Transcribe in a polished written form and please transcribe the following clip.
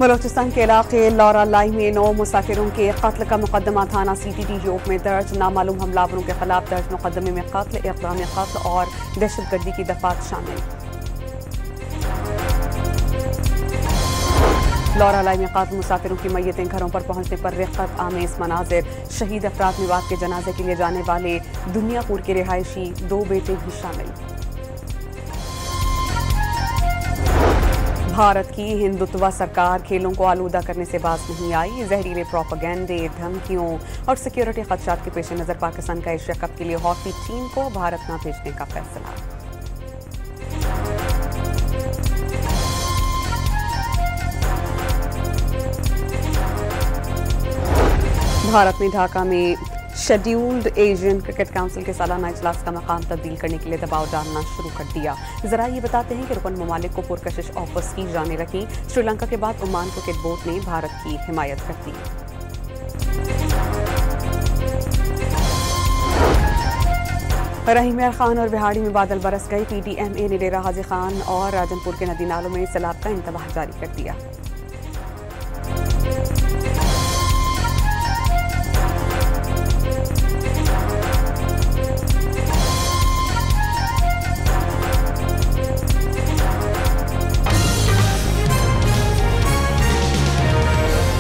बलोचिस्तान के इलाके लौरा लाई में 9 मुसाफिरों के कत्ल का मुकदमा थाना CTT में दर्ज। नामालूम हमलावरों के खिलाफ दर्ज मुकदमे में कत्ल, इक़दाम कत्ल और दहशतगर्दी की दफात शामिल। लौरा लाई में कत्ल मुसाफिरों की मैयतें घरों पर पहुंचने पर रिक़्क़त आमेज़ मनाजिर। शहीद अफराद मेवात के जनाजे के लिए जाने वाले दुनियापुर के रिहायशी 2 बेटे भी शामिल। भारत की हिंदुत्व सरकार खेलों को आलूदा करने से बाज नहीं आई। जहरीले प्रोपेगेंडे, धमकियों और सिक्योरिटी खदशात के पेश नज़र पाकिस्तान का एशिया कप के लिए हॉकी टीम को भारत न भेजने का फैसला। भारत ने ढाका में शेड्यूल्ड एशियन क्रिकेट काउंसिल के सालाना इजलास का मकाम तब्दील करने के लिए दबाव डालना शुरू कर दिया। जरा ये बताते हैं कि रुकन ममालिक को पुरकशिश ऑफर्स की जाने लगी। श्रीलंका के बाद ओमान क्रिकेट बोर्ड ने भारत की हिमायत कर दी। रहीम यार खान और बिहाड़ी में बादल बरस गए। PDMA ने डेरा हाजी खान और राजनपुर के नदी नालों में सैलाब का इंतबाह जारी कर दिया।